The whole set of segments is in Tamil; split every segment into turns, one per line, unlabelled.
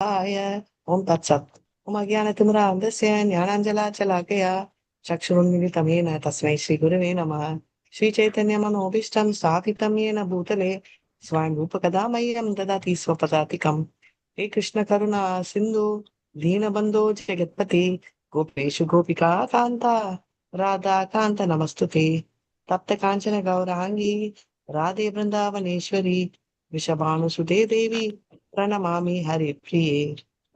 ओम तत्सत्। ओम अज्ञानतिमिरान्धस्य ज्ञानाञ्जलाचलाकया चक्षुरुन्मिलितं येन तस्मै श्रीगुरवे नमः। श्रीचैतन्यमनोभीष्टं स्थापितं येन भूतले स्वयं रूपकदा मह्यं ददाति स्वपदातिकम्। हे कृष्णकरुणा सिन्धु दीनबन्धो जगत्पते गोपेषु गोपिका कान्ता राधा कान्त नमस्तुते। तप्त काञ्चन गौराङ्गी राधे वृन्दावनेश्वरी वृषभानुसुते देवी प्रणमामि हरिप्रिये।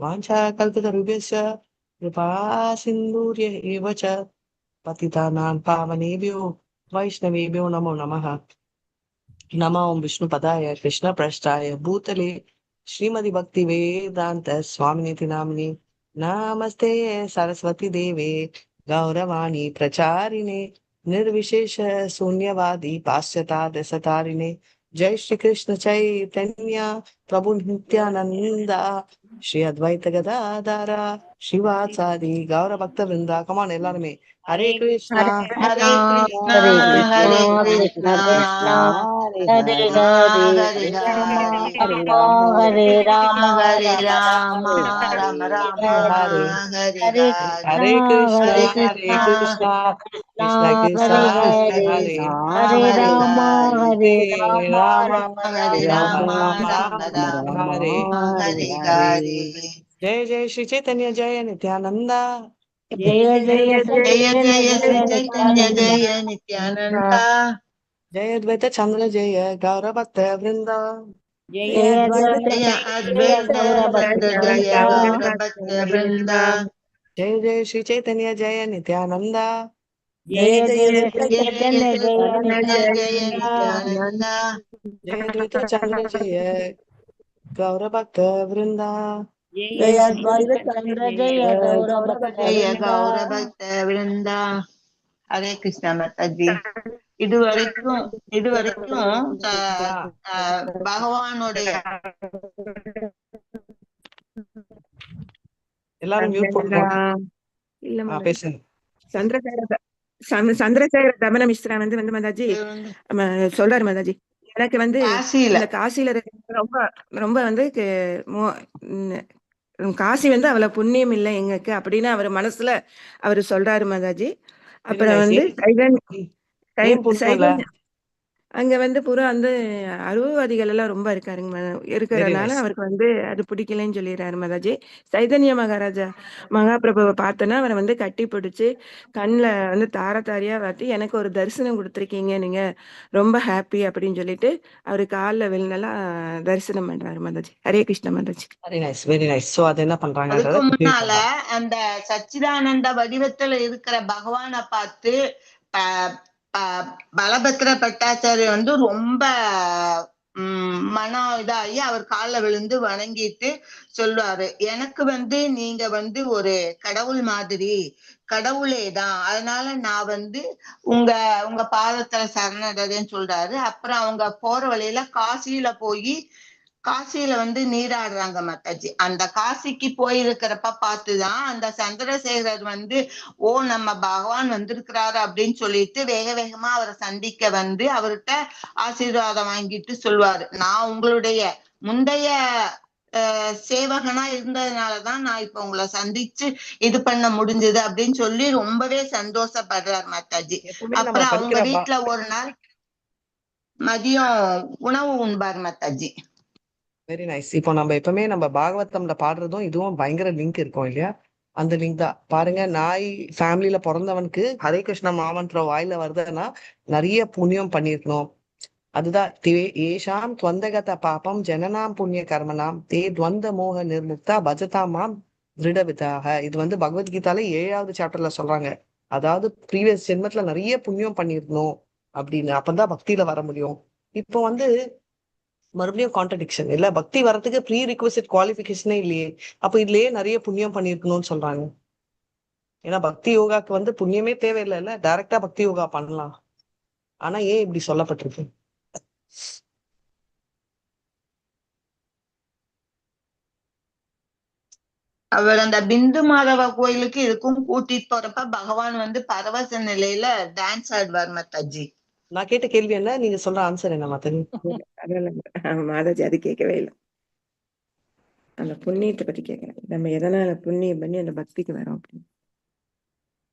वाञ्छाकल्पतरुभ्यश्च कृपा सिन्धुर्य एव च पतितानां पावनेभ्यो वैष्णवेभ्यो नमो नमः। नमो विष्णुपदाय कृष्णप्रेष्ठाय भूतले श्रीमति भक्ति वेदांत स्वामिनिति नामिने नमस्ते सरस्वती देवे गौरवाणी प्रचारिणे निर्विशेष शून्यवादी पाश्चात्य सतारिणे। जय श्री कृष्ण चैतन्य प्रभु नित्यानंदा श्री अद्वैत गदाधरा शिवाचार्य गौर भक्त वृंदा कमान எல்லாருமே हरे कृष्णा
हरे
हरे
कृष्णा
कृष्णा
हरे
हरे
कृष्णा
कृष्णा
कृष्णा
हरे
हरे
हरे
कृष्णा
हरे
हरे
हरे राम
हरे
हरे राम
हरे
राम राम
राम
हरे
हरे
राम राम
हरे
हरे
हरे
हरे कृष्णा
हरे कृष्णा
हरे
हरे
हरे
कृष्णा
कृष्णा
कृष्णा
कृष्णा
कृष्ण
हरे
कृष्णा
कृष्ण
हरे
हरे
हरे
कृष्ण
हरे
हरे
राम
हरे
हरे
हरे
राम
राम
राम
हरे
राम
राम
राम
राम
राम
राम
राम
हरे
हरे
हरे
हरे
हरे।
जय जय श्री चैतन्य जय नित्यानंदा
जय जय
जय
चैतन्य
जय
जय
श्री चैतन्य
नित्यानंद
जय नित्यानंद।
जय द्वैत चंद्र जय गौर भक्त वृंदा
जय
जय
अद्वैत
जय
जय
अद्वैत
गौर भक्त
चंद्र जय
वृंदा
गौर भक्त वृंद।
जय जय श्री चैतन्य जय नित्यानंदा
जय जय
जय जय
चैतन्य
श्री
जय
चैतन्य जय
नित्यानंद
नित्यानंद।
जय द्वैत चंद्र जय गौर भक्त वृंदा
जय अद्वैत चंद्र जय गौर भक्त
जय
वृंदा
गौर भक्त वृंद। ஹரே கிருஷ்ணா மாதாஜி. இதுவரைக்கும் இதுவரைக்கும் பகவானுடைய
எல்லாரும் மியூட் போட்டுக்கோங்க.
இல்ல மாதாஜி.
பேசுங்க.
சந்திரசேகர தமன மிஸ்ரா வந்து மாதாஜி சொல்றாரு மாதாஜி, எனக்கு வந்து
காசியில
இந்த காசியில ரொம்ப ரொம்ப வந்து காசி வந்து அவ்வளவு புண்ணியம் இல்லை எங்களுக்கு அப்படின்னு அவர் மனசுல அவர் சொல்றாரு மாதாஜி.
வெரி
அப்புறம்
நைஸ்.
வந்து
ஏன் புண்ணியம் இல்ல?
அங்க வந்து பூரா வந்து அருவவாதிகள் எல்லாம் ரொம்ப
வெரி
இருக்கிறனால
நைஸ்.
அவருக்கு வந்து அது பிடிக்கலன்னு சொல்லிடுறாரு மாதாஜி. சைதன்ய மகாராஜா மகாபிரபுவை பார்த்தோன்னா அவரை வந்து கட்டி பிடிச்சு கண்ணில் வந்து தார தாரியா வாத்தி எனக்கு ஒரு தரிசனம் கொடுத்துருக்கீங்க நீங்க ரொம்ப ஹாப்பி அப்படின்னு சொல்லிட்டு அவரு காலில் விழுந்தெல்லாம் தரிசனம் பண்றாரு Mataji. Hare Krishna Mataji.
Very nice very nice. So அது என்ன பண்றாங்கன்றத
அதுக்கு
கண்டினியூ
முன்னால
பண்ணலாம்.
அந்த சச்சிதானந்த வடிவத்துல இருக்கிற பகவானை பார்த்து பலபத்திர பட்டாச்சாரியர் வந்து ரொம்ப மனம் இதாகி அவர் காலில் விழுந்து வணங்கிட்டு சொல்லுவாரு, எனக்கு வந்து நீங்க வந்து ஒரு கடவுள் மாதிரி, கடவுளே தான், அதனால நான் வந்து உங்க உங்க பாதத்துல சரணடைறேன்னு சொல்றாரு. அப்புறம் அவங்க போற வழியில காசியில வந்து நீராடுறாங்க மாதாஜி. அந்த காசிக்கு போயிருக்கிறப்ப பார்த்துதான் அந்த சந்திரசேகரர் வந்து நம்ம பகவான் வந்திருக்கிறாரு அப்படின்னு சொல்லிட்டு வேக வேகமா அவரை சந்திக்க வந்து அவர்கிட்ட ஆசீர்வாதம் வாங்கிட்டு சொல்லுவாரு, நான் உங்களுடைய முந்தைய சேவகனா இருந்ததுனாலதான் நான் இப்ப உங்களை சந்திச்சு இது பண்ண முடிஞ்சது அப்படின்னு சொல்லி ரொம்பவே சந்தோஷப்படுறார் மாதாஜி.
எப்பவுமே நம்ம
அப்புறம் அவங்க
படிக்கிற
வீட்டுல ஒரு நாள் மதியம் உணவு உண்பார் மாதாஜி.
Very nice. இப்போ நம்ம எப்பவுமே நம்ம பாகவதம்ல பாடுறதும் இதுவும் பயங்கர லிங்க் இருக்கும் இல்லையா? அந்த லிங்க் தான் பாருங்க. நாய் ஃபேமிலியில பிறந்தவனுக்கு ஹரே கிருஷ்ண மாமன்ற வாயில வருதுன்னா நிறைய புண்ணியம் பண்ணிருக்கணும். அதுதான் ஏஷாம் துவந்தகத பாபம் ஜனனாம் புண்ணிய கர்மனாம் தே துவந்த மோக நிர்முக்தா பஜதாமாம் திருடவிதாக. இது வந்து பகவத்கீதால 7வது சாப்டர்ல சொல்றாங்க. அதாவது ப்ரீவியஸ் ஜென்மத்துல நிறைய புண்ணியம் பண்ணிருக்கணும் அப்படின்னு, அப்பதான் பக்தியில வர முடியும். இப்போ வந்து மறுபடியும் கான்ட்ரடிக்ஷன் இல்ல, பக்தி வரதுக்கு ப்ரீ ரிக்வசிட் குவாலிபிகேஷனே இல்லையே. அப்ப இதுலயே நிறைய புண்ணியம் பண்ணிருக்கணும்னு சொல்றாங்க. ஏன்னா பக்தி யோகாக்கு வந்து புண்ணியமே தேவையில்லை இல்ல, டைரக்டா பக்தி யோகா பண்ணலாம். ஆனா ஏன் இப்படி சொல்லப்பட்டிருக்கு?
அவர் அந்த பிந்து மாதவ கோயிலுக்கு இதுக்கும் கூட்டிட்டு போறப்ப பகவான் வந்து பரவச நிலையில டான்ஸ் ஆடுவார் மாதாஜி.
நான் கேட்ட கேள்வி என்ன, நீங்க சொல்ற ஆன்சர் என்ன மாத்தனி?
மாதாஜி அது கேட்கவே இல்லை. அந்த புண்ணியத்தை பத்தி கேக்குறேன். நம்ம எதனால புண்ணியம் பண்ணி அந்த பக்திக்கு வரோம் அப்படின்னு.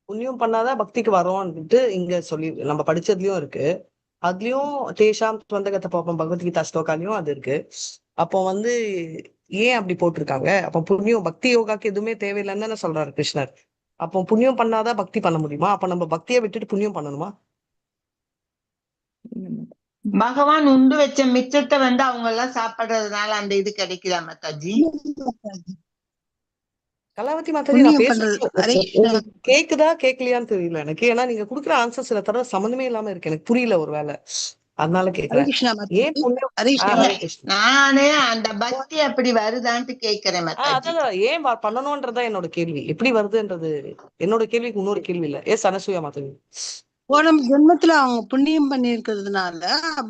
புண்ணியம் பண்ணாதான் பக்திக்கு வரோம்னுட்டு இங்க சொல்லி நம்ம படிச்சதுலயும் இருக்கு. அதுலயும் தேஷாம் துவந்தகத்தை பார்ப்போம், பகவத்கீதா ஸ்லோகாலையும் அது இருக்கு. அப்போ வந்து ஏன் அப்படி போட்டிருக்காங்க? அப்போ புண்ணியம் பக்தி யோகாக்கு எதுவுமே தேவையில்லைன்னு தானே சொல்றாரு கிருஷ்ணர். அப்போ புண்ணியம் பண்ணாதான் பக்தி பண்ண முடியுமா? அப்ப நம்ம பக்தியை விட்டுட்டு புண்ணியம் பண்ணணுமா?
பகவான் உண்டு வச்ச மிச்சத்தை வந்து அவங்க எல்லாம் சாப்பிடுறதுனால அந்த இது கிடைக்குதா மாதாஜி?
கலாவதி மாதாஜி, நான்
புண்ணியம் பண்றது ஹரே
பேசுறது
கிருஷ்ணா.
உங்களுக்கு கேக்குதா கேட்கலையான்னு தெரியல எனக்கு. ஏன்னா நீங்க குடுக்குற ஆன்சர் சில தடவை சம்மந்தமே இல்லாம இருக்கு, எனக்கு புரியல ஒருவேளை, அதனால
ஹரே
கேக்குறேன்.
கிருஷ்ணா
ஏன்
மாதாஜி.
புண்ணியம்
ஹரே கிருஷ்ணா.
ஹரே கிருஷ்ணா.
நானே அந்த பக்தி அப்படி வருதான்ட்டு கேக்குறேன் மாதாஜி.
அதான் ஏன் பண்ணணும்ன்றதா என்னோட கேள்வி. எப்படி வருதுன்றது என்னோட கேள்விக்கு இன்னொரு கேள்வி இல்ல. எஸ் அனசூயா மாதாஜி.
போன ஜென்மத்துல அவங்க புண்ணியம் பண்ணி இருக்கிறதுனால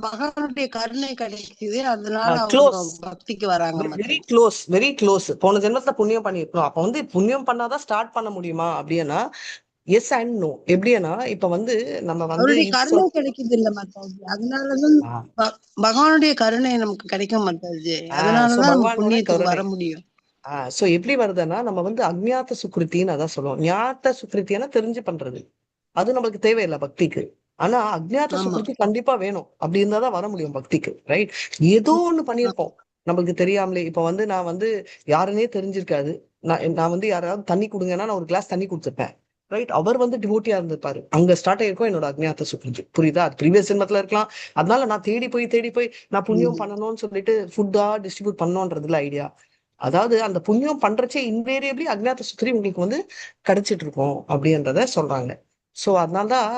பகவானுடைய கருணை கிடைக்குது, அதனால
க்ளோஸ்,
அவங்க பக்திக்கு வராங்க
very
Mataji.
Close, very close. போன ஜென்மத்துல புண்ணியம் பண்ணிருக்கணும். அப்ப வந்து புண்ணியம் பண்ணாதான் ஸ்டார்ட் பண்ண முடியுமா அப்படின்னா எஸ் அண்ட் நோ. எப்படின்னா இப்ப வந்து நம்ம வந்து
அவருடைய கருணை கிடைக்குது இல்ல மாதாஜி, அதனாலதான் பகவானுடைய கருணை நமக்கு கிடைக்கும் மாதாஜி, அதனாலதான் நம்ம
பகவானோட
புண்ணியத்துக்கு
கருணை.
வர முடியும்.
சோ எப்படி வருதுன்னா நம்ம வந்து அக்ஞாத்த சுக்ருத்தின்னு அதான் சொல்லுவோம். ஞாத்த சுக்ருத்தினா தெரிஞ்சு பண்றது, அது நம்மளுக்கு தேவையில்லை பக்திக்கு. ஆனா அக்ஞாத்த
ஆமா
சுக்ருத்தி கண்டிப்பா வேணும். அப்படி இருந்தாதான் வர முடியும் பக்திக்கு, ரைட்? ஏதோ ஒண்ணு பண்ணியிருப்போம் நம்மளுக்கு தெரியாமலே. இப்ப வந்து நான் வந்து யாருன்னே தெரிஞ்சிருக்காது, நான் வந்து யாராவது தண்ணி கொடுங்கன்னா நான் ஒரு கிளாஸ் தண்ணி கொடுத்துருப்பேன், ரைட்? அவர் வந்து டிவோட்டியா இருந்திருப்பாரு, அங்க ஸ்டார்ட் ஆயிருக்கும் என்னோட அக்ஞாத்த சுக்ருதி. புரியுதா? அது ப்ரீவியஸ் ஜென்மத்துல இருக்கலாம். அதனால நான் தேடி போய் நான் புண்ணியம் பண்ணணும்னு சொல்லிட்டு ஃபுட்டா டிஸ்ட்ரிபியூட் பண்ணணும்ன்றதுல ஐடியா. அதாவது அந்த புண்ணியம் பண்றச்சே இன்வேரியபிளி அக்ஞாத்த சுக்ரி உங்களுக்கு வந்து கிடைச்சிட்டு இருக்கும் அப்படின்றத சொல்றாங்க. சோ அதனாலதான்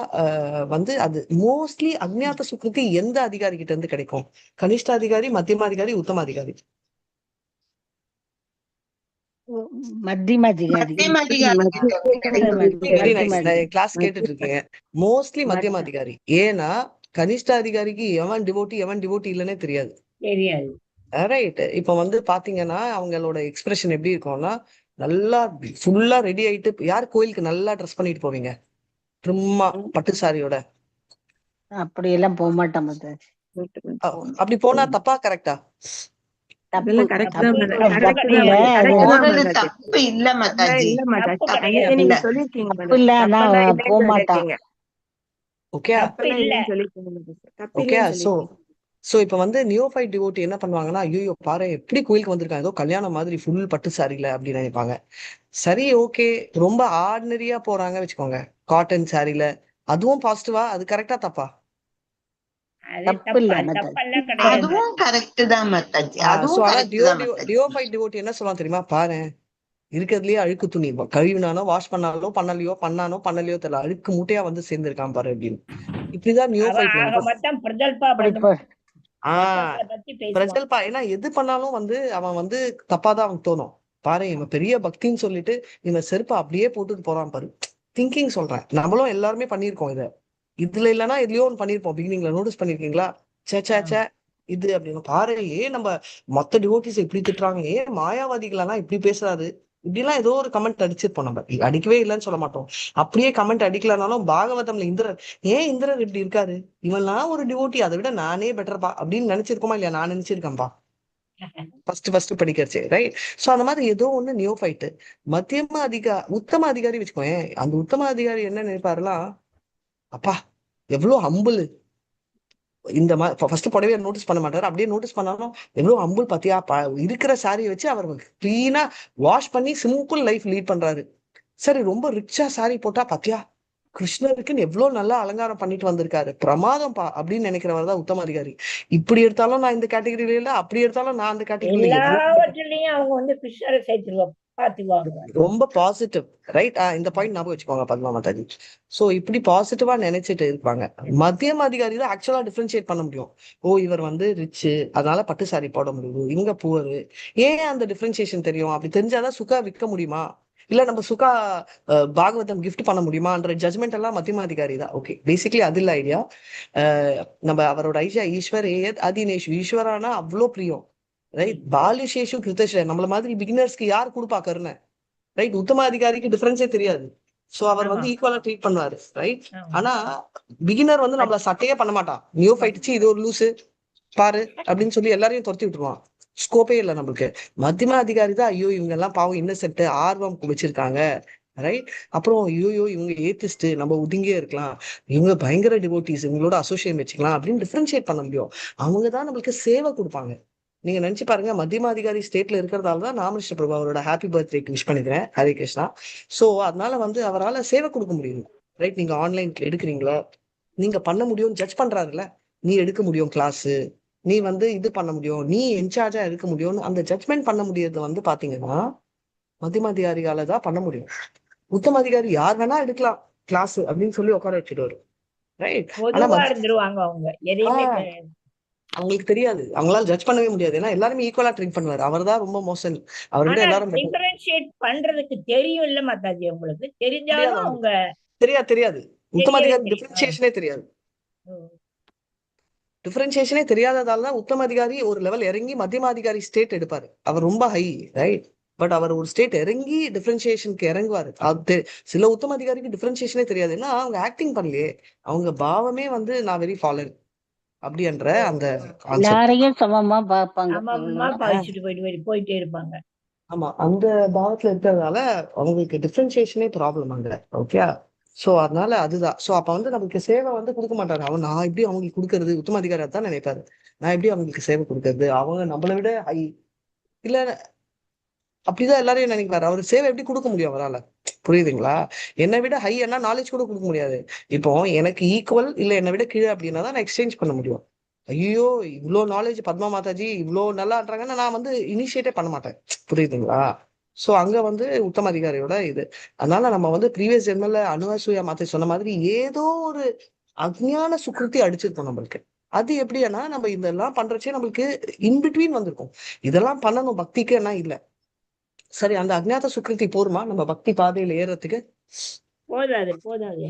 வந்து அது மோஸ்ட்லி அக்ஞாத்த சுக்ருதி எந்த அதிகாரி கிட்ட இருந்து கிடைக்கும்? கனிஷ்ட அதிகாரி, மத்தியம அதிகாரி, உத்தம அதிகாரி.
மத்தியம அதிகாரி.
மத்தியம அதிகாரி கிட்ட இருந்து கிடைக்கும்.
Very nice. கிளாஸ் கேட்டுட்டு இருக்கீங்க. மோஸ்ட்லி மத்தியம அதிகாரி. ஏன்னா கனிஷ்ட அதிகாரிக்கு எவன் டிவோட்டி இல்லைன்னே தெரியாது. ரைட். இப்ப வந்து பாத்தீங்கன்னா அவங்களோட எக்ஸ்பிரஷன் எப்படி இருக்கும்னா, நல்லா ஃபுல்லா ரெடி ஆயிட்டு, யார் கோயிலுக்கு நல்லா ட்ரெஸ் பண்ணிட்டு போவீங்க ட்ரிம்மா பட்டு சாரியோட?
அப்படி எல்லாம் போக மாட்டோம் மாதாஜி.
அப்படி போனா தப்பா கரெக்டா?
அதெல்லாம் correct தான்
தப்பு
correct தான்
இல்ல,
correct தான்
போறது
மாதாஜி.
தப்பு இல்ல மாதாஜி.
இல்ல மாதாஜி,
தப்பு
அன்னைக்கு நீங்க
இல்ல.
சொல்லிருக்கீங்க
தப்பு
மாதாஜி,
இல்ல, ஆனா
தப்பெல்லாம்
அவன்
இல்லைன்னு
போக மாட்டான்.
சொல்லிருக்கீங்க.
ஓகே
தப்பெல்லாம் இல்லைன்னு சொல்லிருக்கீங்க மாதாஜி. தப்பு
ஓகே.
இல்லைன்னு
சோ
சொல்லிருக்கீங்க.
இப்ப வந்து நியோஃபைட் டிவோட்டி என்ன பண்ணுவாங்கன்னா, ஐயோ பாரு எப்படி கோயிலுக்கு வந்திருக்காங்க, ஏதோ கல்யாணம் மாதிரி ஃபுல் பட்டு சாரில அப்படின்னு நினைப்பாங்க. சரி, ஓகே. ரொம்ப ஆர்டினரியா போறாங்க வச்சுக்கோங்க, காட்டன் சாரில. அதுவும் பாசிட்டிவா? அது கரெக்டா தப்பா?
தப்பு இல்ல மாதாஜி.
அதுவும் கரெக்ட் தான் மாதாஜி.
சோ
அதுவும்
ஆனா
கரெக்ட் தான் மாதாஜி.
டியோஃபைட் டிவோட்டி என்ன சொல்லுவான் தெரியுமா? பாரு இருக்கிறதுலயே அழுக்கு துணி, கழுவினானோ வாஷ் பண்ணானோ பண்ணலையோ தெரியல, அழுக்கு மூட்டையா வந்து சேர்ந்திருக்கான் பாரு அப்படின்னு. இப்படிதான் நியோஃபைட் நினைப்பான். பிரஜல்பா. ஏன்னா எது பண்ணாலும் வந்து அவன் வந்து தப்பாதான் அவன் தோணும். பாரு இவன் பெரிய பக்தின்னு சொல்லிட்டு இவன் செருப்பை அப்படியே போட்டுட்டு போறான் பாரு. திங்கிங் சொல்றேன். நம்மளும் எல்லாருமே பண்ணிருக்கோம் இத. இதுல இல்லைன்னா எதுலயோ ஒன்று பண்ணிருப்போம். பிகினிங்ல நோட்டீஸ் பண்ணிருக்கீங்களா? சே இது அப்படின்னு பாரு, ஏன் நம்ம மொத்த டிவோட்டிஸ் இப்படி திட்டுறாங்க, ஏன் மாயாவாதிகளெல்லாம் இப்படி பேசுறாரு, இப்படிலாம் ஏதோ ஒரு கமெண்ட் அடிச்சிருப்போம். நம்ம அடிக்கவே இல்லைன்னு சொல்ல மாட்டோம். அப்படியே கமெண்ட் அடிக்கலனாலும் பாகவதம்ல இந்திரர், ஏன் இந்திரர் இப்படி இருக்காரு, இவன்லாம் ஒரு டிவோட்டி, அதை விட நானே பெட்டர்பா அப்படின்னு நினைச்சிருக்கோமா இல்லையா? நான் நினைச்சிருக்கேன்பா ஃபர்ஸ்ட் படிக்கிறச்சே, ரைட்? சோ அந்த மாதிரி ஏதோ ஒண்ணு நியோஃபைட். உத்தம அதிகாரி வச்சுக்கோங்க. அந்த உத்தம அதிகாரி என்ன நினைப்பாருலாம், அப்பா எவ்வளவு ஹம்பிள், இந்த மாதிரி ஃபர்ஸ்ட் புடவைய நோட்டீஸ் பண்ண மாட்டாரு. அப்படியே நோட்டீஸ் பண்ணாலும் எவ்வளவு ஹம்பிள் பாத்தியா, இருக்கிற சாரியை வச்சு அவர் கிளீனா வாஷ் பண்ணி சிம்பிள் லைஃப் லீட் பண்றாரு. சரி, ரொம்ப ரிச்சா சாரி போட்டா பாத்தியா, கிருஷ்ணருக்குன்னு எவ்வளவு நல்லா அலங்காரம் பண்ணிட்டு வந்திருக்காரு, பிரமாதம் பா அப்படின்னு நினைக்கிறவர் தான் உத்தம அதிகாரி. இப்படி எடுத்தாலும் நான் இந்த கேட்டகரியில இல்ல, அப்படி எடுத்தாலும் நான் அந்த கேட்டகரியில.
எல்லாவற்றிலையும் அவங்க வந்து கிருஷ்ணரை சேர்த்துருவாங்க, பாத்துக்குவாங்க.
ரொம்ப பாசிட்டிவ், ரைட்? இந்த பாயிண்ட் ஞாபகம் வச்சுக்கோங்க பத்மா மாதாஜி. சோ இப்படி பாசிட்டிவா நினைச்சிட்டு இருப்பாங்க. மத்தியம அதிகாரி தான் ஆக்சுவலா டிஃபரன்ஷியேட் பண்ண முடியும். ஓ இவர் வந்து ரிச்சு, அதனால பட்டு சாரி போட முடியும், இங்க புவர். ஏன் அந்த டிஃபரன்சியேஷன் தெரியும்? அப்படி தெரிஞ்சாதான் சுகா விற்க முடியுமா, இல்ல நம்ம சுகா பாகவதம் கிஃப்ட் பண்ண முடியுமான்ற ஜட்மெண்ட் எல்லாம் மத்தியம அதிகாரி தான். ஓகே, பேசிக்கலி அது இல்ல ஐடியா. நம்ம அவரோட ஐடியா ஈஸ்வர் ஏயத் அதினேஷு, ஈஸ்வரானா அவ்வளோ பிரியம், ரைட்? பாலிசேஷு கிருத்தேஷ், நம்மள மாதிரி பிகினர்ஸ்க்கு யார் கொடுப்பா கருணை, ரைட்? உத்தம அதிகாரிக்கு டிஃபரன்ஸே தெரியாது. சோ அவர் வந்து ஈக்குவலா ட்ரீட் பண்ணுவாரு, ரைட்? ஆனா பிகினர் வந்து நம்மள சட்டையே பண்ண மாட்டான். நியோஃபைட்ச்சு இது ஒரு லூசு பாரு அப்படின்னு சொல்லி எல்லாரையும் துரத்தி விட்டுருவான். ஸ்கோப்பே இல்லை நம்மளுக்கு. மத்தியம அதிகாரி தான் ஐயோ இவங்க எல்லாம் பாவம் இன்னசென்ட் ஆர்வம் வச்சிருக்காங்க, ரைட். அப்புறம் ஐயோ இவங்க ஏத்திஸ்ட், நம்ம ஒதுங்கியே இருக்கலாம், இவங்க பயங்கர டிவோட்டிஸ், இவங்களோட அசோசியேட் வச்சுக்கலாம் அப்படின்னு டிஃபரன்ஷியேட் பண்ண முடியும். அவங்க தான் நம்மளுக்கு சேவை கொடுப்பாங்க. நீங்க நினைச்சு பாருங்க, மத்தியம அதிகாரி ஸ்டேட்ல இருக்கிறதால தான் ராமகிருஷ்ண பிரபு அவரோட ஹாப்பி பர்த்டேக்கு விஷ் பண்ணிக்கிறேன், ஹரே கிருஷ்ணா. சோ அதனால வந்து அவரால் சேவை கொடுக்க முடியும், ரைட். நீங்க ஆன்லைன் எடுக்கிறீங்களா, நீங்க பண்ண முடியும், ஜட்ஜ் பண்றாருல்ல, நீ எடுக்க முடியும் கிளாஸ், நீ வந்து இது பண்ண முடியும், நீ இன்சார்ஜா இருக்க முடியும்னு அந்த ஜட்ஜ்மெண்ட் பண்ண முடியாது வந்து பாத்தீங்கன்னா மத்தியம அதிகாரியால தான் பண்ண முடியும். உத்தம அதிகாரி யார் வேணா எடுக்கலாம் கிளாஸ் அப்படின்னு சொல்லி உட்கார வச்சுடுவாரு, ரைட். ஆனா
பொதுவா இருந்துருவாங்க அவங்க, எதையுமே
அவங்களுக்கு தெரியாது, அவங்களால ஜட்ஜ் பண்ணவே முடியாது. ஏன்னா எல்லாருமே ஈக்குவலா ட்ரீட் பண்ணுவாரு, அவர் தான் ரொம்ப மோசம், அவர்கிட்ட
ஆனா
எல்லாரும் better.
டிஃபரன்ஷியேட் பண்றதுக்கு தெரியும் இல்ல மாதாஜி, உங்களுக்கு
தெரியாது
தெரிஞ்சாலும் அவங்க
அவங்களுக்கு, தெரியாது. உத்தம
தெரியவே
அதிகாரி
தெரியும்.
டிஃபரன்சியேஷனே தெரியாது.
ம்.
டிஃபரன்சியேஷனே தெரியாததால தான் உத்தம அதிகாரி ஒரு லெவல் இறங்கி மத்தியம அதிகாரி ஸ்டேட் எடுப்பாரு. அவர் ரொம்ப ஹை, ரைட். பட் அவர் ஒரு ஸ்டேட் இறங்கி டிஃபரன்சியேஷனுக்கு இறங்குவாரு. அது சில உத்தம அதிகாரிக்கு டிஃபரன்சியேஷனே தெரியாது, ஏன்னா அவங்க ஆக்டிங் பண்ணலையே, அவங்க பாவமே வந்து நான் வெரி ஃபாலர் அப்படின்ற அந்த கான்செப்ட்.
எல்லாரையும் சமமா பார்ப்பாங்க.
சமமா பாவிச்சுட்டு போயிட்டே இருப்பாங்க.
ஆமா, அந்த பாவத்துல இருக்கிறதுனால அவங்களுக்கு டிஃபரன்சியேஷனே ப்ராப்ளம் அங்க, ஓகே. சோ அதனால அதுதான். சோ அப்ப வந்து நமக்கு சேவை வந்து கொடுக்க மாட்டாரு. அவன் நான் எப்படி அவங்களுக்கு கொடுக்கறது, உத்தம அதிகாரி தான் நினைப்பாரு, நான் எப்படி அவங்களுக்கு சேவை கொடுக்கறது, அவங்க நம்மளை விட ஹை இல்ல, அப்படிதான் எல்லாரையும் நினைப்பாரு. அவர் சேவை எப்படி கொடுக்க முடியும் அவரால், புரியுதுங்களா? என்னை விட ஹை என்ன நாலேஜ் கூட கொடுக்க முடியாது. இப்போ எனக்கு ஈக்குவல் இல்ல என்னை விட கீழே அப்படின்னா தான் நான் எக்ஸ்சேஞ்ச் பண்ண முடியும். ஐயோ இவ்வளோ நாலேஜ் பத்மா மாதாஜி இவ்வளோ நல்லான்றாங்கன்னா நான் வந்து இனிஷியேட்டே பண்ண மாட்டேன், புரியுதுங்களா? சோ அங்க வந்து உத்தம அதிகாரியோட இது. அதனால நம்ம வந்து ப்ரீவியஸ் ஜென்மல அனுவாசூயா மாத்தை சொன்ன மாதிரி ஏதோ ஒரு அஜ்ஞான சுக்ருத்தி அடிச்சிருக்கோம் நம்மளுக்கு. அது எப்படின்னா நம்ம இதெல்லாம் பண்றச்சே நம்மளுக்கு இன்பிட்வீன் வந்திருக்கும், இதெல்லாம் பண்ணணும் பக்திக்குன்னா இல்ல. சரி, அந்த அஜ்ஞாத சுக்ருதி போருமா நம்ம பக்தி பாதையில ஏறதுக்கு?
போதாது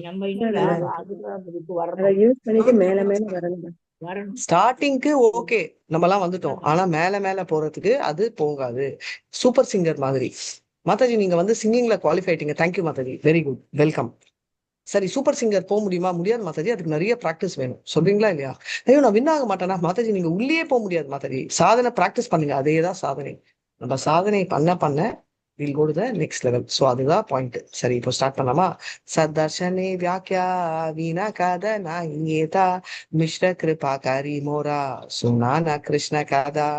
நம்ம இன்னும் அதுக்கு
அதை
வரணும்
யூஸ் பண்ணிட்டு மேல மேல வரணும்.
வரணும்.
ஸ்டார்டிங்க்கு ஓகே நம்ம எல்லாம் வந்துட்டோம், ஆனா மேல மேல போறதுக்கு அது போகாது. சூப்பர் சிங்கர் மாதிரி. மாதாஜி நீங்க வந்து சிங்கிங்ல குவாலிஃபை ஆயிட்டீங்க, thank you Mataji, very good, welcome. சரி, சூப்பர் சிங்கர் போக முடியுமா? முடியாது மாதாஜி, அதுக்கு நிறைய பிராக்டிஸ் வேணும், சொல்றீங்களா இல்லையா? ஐயோ நான் வின் ஆக மாட்டேனா? மாதாஜி நீங்க உள்ளே போக முடியாது மாதாஜி, சாதனை பிராக்டிஸ் பண்ணுங்க, அதேதான் சாதனை. நம்ம சாதனை பண்ண we'll go to the next level. So அதுதான் பாயிண்ட். சரி, இப்போ ஸ்டார்ட் பண்ணலாமா? சதர்ஷனே வியாக்கியா வீணா காத நாயேதா மிஸ்ர கிருபாகாரி மோரா சுனானா கிருஷ்ண காதா.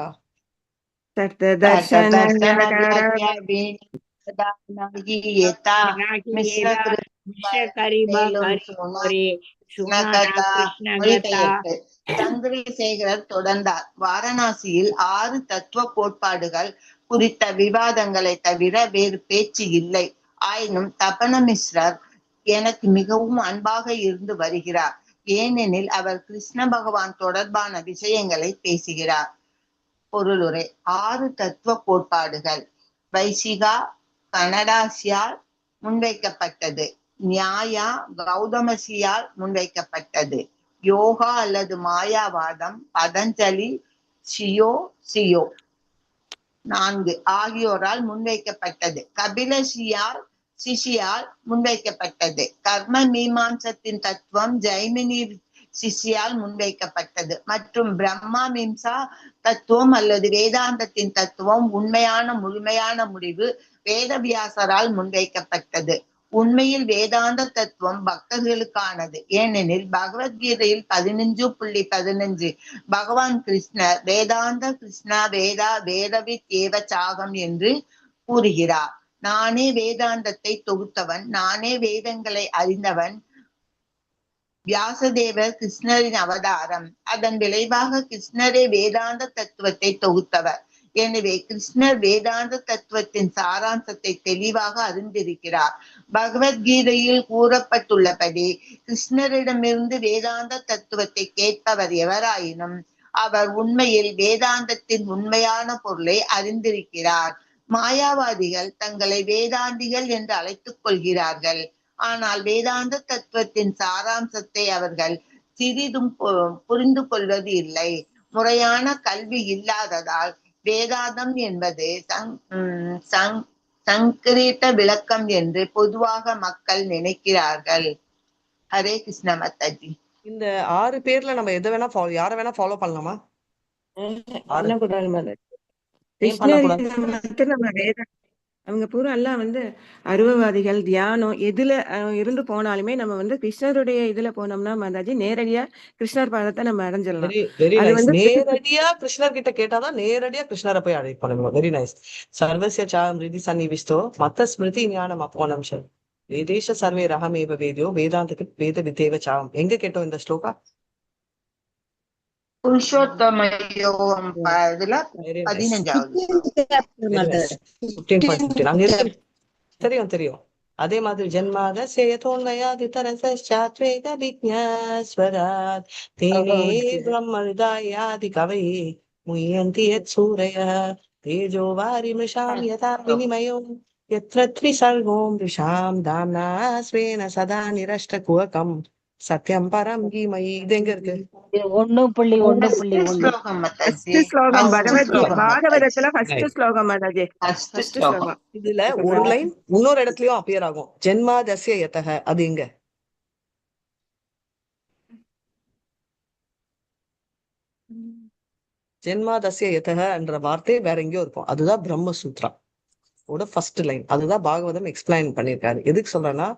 சந்திரசேகரர் தொடர்ந்தார். வாரணாசியில் 6 தத்துவ கோட்பாடுகள் குறித்த விவாதங்களை தவிர வேறு பேச்சு இல்லை. ஆயினும் தபனமிஸ்ரர் எனக்கு மிகவும் அன்பாக இருந்து வருகிறார், ஏனெனில் அவர் கிருஷ்ண பகவான் தொடர்பான விஷயங்களை பேசுகிறார். பொருளுரை. 6 தத்துவ கோட்பாடுகள் வைசிகா கனடாசியால் முன்வைக்கப்பட்டது, நியாயா கௌதமசியால் முன்வைக்கப்பட்டது, யோகா அல்லது மாயாவாதம் பதஞ்சலி சியோ 4 ஆகியோரால் முன்வைக்கப்பட்டது, கபில சிஷியால் முன்வைக்கப்பட்டது, கர்ம மீமாம்சத்தின் தத்துவம் ஜெய்மினி சிஷியால் முன்வைக்கப்பட்டது, மற்றும் பிரம்மா மீம்சா தத்துவம் அல்லது வேதாந்தத்தின் தத்துவம் உண்மையான முழுமையான முடிவு வேதவியாசரால் முன்வைக்கப்பட்டது. உண்மையில் வேதாந்த தத்துவம் பக்தர்களுக்கானது, ஏனெனில் பகவத்கீதையில் 15.15 பகவான் கிருஷ்ணர் வேதாந்த கிருஷ்ணா வேதவித் ஏவ சாகம் என்று கூறுகிறார். நானே வேதாந்தத்தை தொகுத்தவன், நானே வேதங்களை அறிந்தவன். வியாசதேவர் கிருஷ்ணரின் அவதாரம், அதன் விளைவாக கிருஷ்ணரே வேதாந்த தத்துவத்தை தொகுத்தவர். எனவே கிருஷ்ணர் வேதாந்த தத்துவத்தின் சாராம்சத்தை தெளிவாக அறிந்திருக்கிறார். பகவத்கீதையில் கூறப்பட்டுள்ளபடி கிருஷ்ணரிடமிருந்து வேதாந்த தத்துவத்தை கேட்பவர் எவராயினும் அவர் உண்மையில் வேதாந்தத்தின் உண்மையான பொருளை அறிந்திருக்கிறார். மாயாவாதிகள் தங்களை வேதாந்திகள் என்று அழைத்துக் கொள்கிறார்கள், ஆனால் வேதாந்த தத்துவத்தின் சாராம்சத்தை அவர்கள் சிறிதும் புரிந்து கொள்வது இல்லை. முறையான கல்வி இல்லாததால் வேதாந்தம் என்பது சங்கரீட்ட விளக்கம் என்று பொதுவாக மக்கள் நினைக்கிறார்கள். ஹரே கிருஷ்ண மாதாஜி.
இந்த 6 பேர்ல நம்ம எதை வேணா யாரை வேணா ஃபாலோ பண்ணலாமா?
பண்ணக்கூடாது மாதாஜி.
ஏன் பண்ணக்கூடாது?
கிருஷ்ணர் மட்டும் நம்ம அவங்க பூரா எல்லாம் வந்து அருவவாதிகள், தியானம் எதுல இருந்து போனாலுமே நம்ம வந்து கிருஷ்ணருடைய இதுல போனோம்னா மாதாஜி நேரடியா கிருஷ்ணர் பாதத்தை நம்ம அடைஞ்சிடலாம்.
வெரி வெரி
அது
நைஸ்.
வந்து
நேரடியா கிருஷ்ணர் கிட்ட கேட்டாதான் நேரடியா கிருஷ்ணரை போய் அழைட் பண்ணுங்க. Very nice. சர்வசிய சாம் ரிதி சன்னிவிஷ்டோ மத்த ஸ்மிருதி ஞானம் அப்போனம் சார் வேதேஷ சர்வே ரகமேவ வேதியோ வேதாந்தக்கு வேத விதேவ சாம். எங்க கேட்டோம் இந்த ஸ்லோகா?
புருஷோத்தம யோகம் இதுல
வெரி நைஸ்.
15வது
வெரி நைஸ். 15.15 அங்க இருக்கு. தெரியும் தெரியும். அதே மாதிரி ஜென்மாத சேதோன்மயாதி தரசாத்வேத விஜ்ஞாஸ்வராத் தேனே பிரம்மதாயாதி கவயே முயந்தி யத் சூரய தேஜோ வாரி மிருஷாம் யதா வினிமயோ யத்ர த்ரிசர்கோ மிருஷாம் தாம்னா ஸ்வேன சதா நிரஷ்ட குவகம் சத்யம் பரம் கீமயி. இது எங்க இருக்கு?
1.1.1
ஸ்லோகம் மாதாஜி.
ஃபர்ஸ்ட் ஸ்லோகம்
ஃபர்ஸ்ட் ஸ்லோகம் மாதாஜி.
பாகவதத்துல ஃபர்ஸ்ட்
Right.
ஸ்லோகம் மாதாஜி.
ஃபர்ஸ்ட்
ஃபர்ஸ்ட்
ஸ்லோகம்.
ஸ்லோகம்.
இதுல
இப்ப
ஒரு லைன் இன்னொரு இடத்துலயும் அப்பியர் ஆகும். ஜென்மாதஸ்ய யதஹ. அது எங்க? ஜென்மாதஸ்ய யதஹ என்ற வார்த்தை வேற எங்கேயோ இருக்கும். அதுதான் பிரம்மசூத்ரா ஓட ஃபர்ஸ்ட் லைன். அதுதான் பாகவதம் எக்ஸ்பிளைன் பண்ணியிருக்காரு. எதுக்கு சொல்றேன்னா,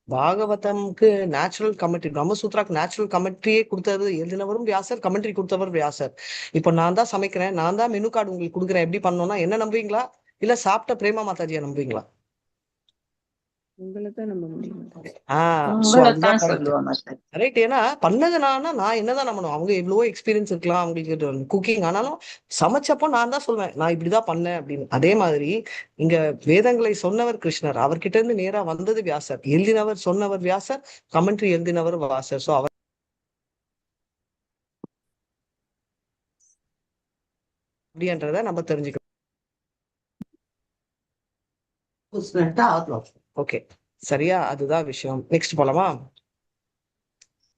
பாகவதம்க்கு நேச்சுரல் கமெண்ட்ரி, பிரம்மசூத்ராக்கு நேச்சுரல் கமெண்ட்ரியே கொடுத்தது எழுதினவரும் வியாசர், கமெண்ட்ரி கொடுத்தவர் வியாசர். இப்போ நான் தான் சமைக்கிறேன், நான் தான் மெனு கார்டு உங்களுக்கு கொடுக்குறேன். எப்படி பண்ணணும்னா என்ன நம்புவீங்களா? இல்ல சாப்பிட்ட பிரேமா மாதாஜியை நம்புவீங்களா?
உங்களை தான் நம்ப முடியும் மாதாஜி.
So அதுதான்
உங்களைத்தான்
correct.
சொல்லுவோம் மாதாஜி.
ரைட். ஏன்னா பண்ணது நான் என்னதான் நம்பணும்? அவங்க எவ்வளவோ எக்ஸ்பீரியன்ஸ் இருக்கலாம் அவங்களுக்கு குக்கிங். ஆனாலும் சமைச்சப்போ நான் தான் சொல்வேன் நான் இப்படிதான் பண்ணேன் அப்படின்னு. அதே மாதிரி இங்க வேதங்களை சொன்னவர் கிருஷ்ணர், அவர்கிட்ட இருந்து நேரா வந்தது வியாசர், எழுதினவர் சொன்னவர் வியாசர், கமெண்ட்ரி எழுதினவர் வியாசர். சோ அவர் அப்படின்றத நம்ம தெரிஞ்சுக்கணும். ஓகே, சரியா? அதுதான் விஷயம். நெக்ஸ்ட் போலாமா?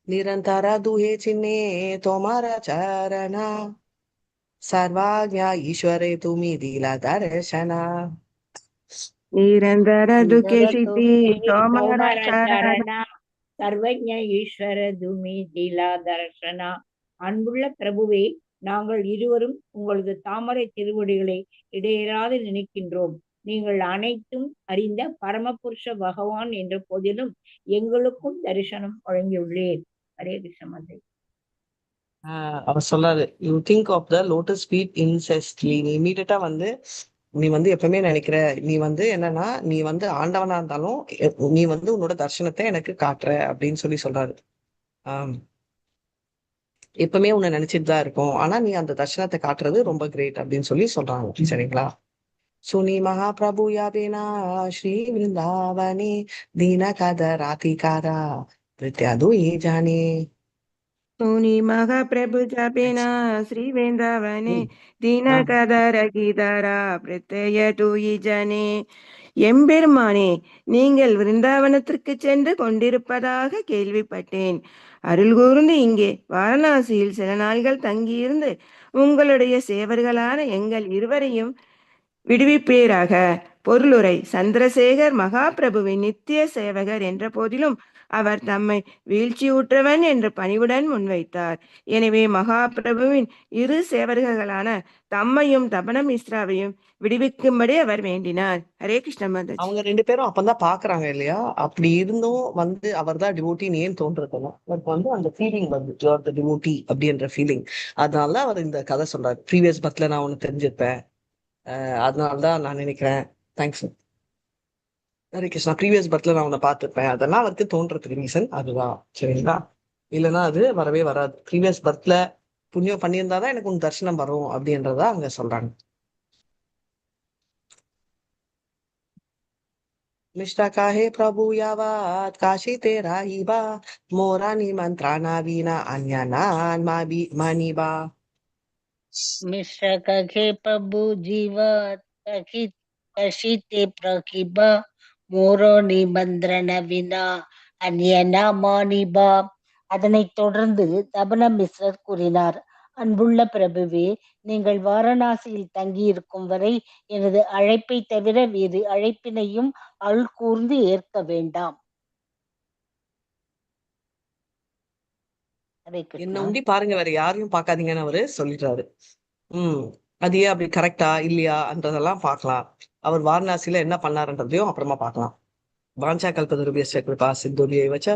நிரந்தர துஹே சின்னே தோமார சரணா சர்வாஜ்ஞா ஈஸ்வரே துமி திலா தர்ஷனா.
நிரந்தர துக்கே சித்தி
சோமர
சோமராச்சார
சரண சர்வஜ ஈஸ்வர துமி திலா தர்ஷனா. அன்புள்ள பிரபுவே, நாங்கள் இருவரும் உங்களது தாமரை திருவடிகளை இடையறாது நினைக்கின்றோம். நீங்கள் அனைத்தும் அறிந்த பரமபுருஷ பகவான் என்ற போதிலும் எங்களுக்கும் தரிசனம் வழங்கியுள்ளேன். ஹரே கிருஷ்ண மாதாஜி.
அவர் சொல்றாரு, you think of the lotus feet incessantly. நீ இமீடியட்டா வந்து நீ வந்து எப்பவுமே நினைக்கிற, நீ வந்து என்னன்னா நீ வந்து ஆண்டவனா இருந்தாலும் நீ வந்து உன்னோட தர்சனத்தை எனக்கு காட்டுற அப்படின்னு சொல்லி சொல்றாரு. எப்பவுமே உன்னை நினைச்சிட்டு தான் இருக்கும், ஆனா நீ அந்த தர்சனத்தை காட்டுறது ரொம்ப கிரேட் அப்படின்னு சொல்லி சொல்றாங்க. சரிங்களா? சுனி மகாபிரபு யாபேனா ஸ்ரீ விருந்தாவனே தீன கத ராதிகாரா பிரத்யாது ஏ ஜானே.
சோனி மகாபிரபு ஜபேனா ஸ்ரீ வேந்தாவனே தீன கதர கீதரா பிரத்ய டூயி ஜனே. எம்பெருமானே, நீங்கள் விருந்தாவனத்திற்கு சென்று கொண்டிருப்பதாக கேள்விப்பட்டேன். அருள் கூர்ந்து இங்கே வாரணாசியில் சில நாள்கள் தங்கியிருந்து உங்களுடைய சேவர்களான எங்கள் இருவரையும் விடுவிப்பீராக. பொருளுரை: சந்திரசேகர் மகாபிரபுவின் நித்திய சேவகர் என்ற போதிலும் அவர் தம்மை வீழ்ச்சியுற்றவன் என்று பணிவுடன் முன்வைத்தார். எனவே மகாபிரபுவின் இரு சேவகர்களான தம்மையும் தபன மிஸ்ராவையும் விடுவிக்கும்படி அவர் வேண்டினார். ஹரே கிருஷ்ண மாதாஜி.
அவங்க ரெண்டு பேரும் அப்பதான் பாக்குறாங்க இல்லையா? அப்படி இருந்தும் வந்து அவர் தான் டிவோட்டின்னு ஏன் தோன்றதுன்னா, அவருக்கு வந்து அந்த ஃபீலிங் வந்து யூஆர் த டிவோட்டி அப்படின்ற ஃபீலிங். அதனால அவர் இந்த கதை சொல்றாரு. ப்ரீவியஸ் பர்த்ல நான் ஒண்ணு தெரிஞ்சிருப்பேன், அதனாலதான் நான் நினைக்கிறேன். தேங்க்ஸ் ஹரே கிருஷ்ணா. ப்ரீவியஸ் பர்த்ல நான் உன்னை பார்த்திருப்பேன், அதெல்லாம் அவருக்கு தோன்றதுக்கு ரீசன் அதுதான். சரிங்களா? இல்லைன்னா அது வரவே வராது. ப்ரீவியஸ் பர்த்ல புண்ணியம் பண்ணியிருந்தாதான் எனக்கு உன் தரிசனம் வரும் அப்படின்றதா அங்க சொல்றாங்க. मिष्टा काहे प्रभु यावत् काशी तेरा ही बा मोरा निमंत्रणा विना अन्य नान मानिबा.
मिश्र कखे प्रभु जीवा कशिते प्रकिबा मोरो निमந்திரண வினா அந்யனா மானிபா. அதனைத் தொடர்ந்து தபன மிஸ்ரர் கூறினார், அன்புள்ள பிரபுவே, நீங்கள் வாரணாசியில் தங்கியிருக்கும் வரை எனது அழைப்பை தவிர வேறு அழைப்பினையும் அருள் கூர்ந்து ஏற்க வேண்டாம். ஹரே
என்ன
கிருஷ்ணா.
உண்டி பாருங்க, வேற யாரையும் பார்க்காதீங்கன்னு அவரு சொல்லிடுறாரு. அது ஏன் அப்படி கரெக்டா இல்லையான்றதெல்லாம் பார்க்கலாம். அவர் வாரணாசியில என்ன பண்ணாருன்றதையும் அப்புறமா பார்க்கலாம். வாஞ்சா கல்பதருபியஸ்ய கிருபா சிந்துபியைவ ச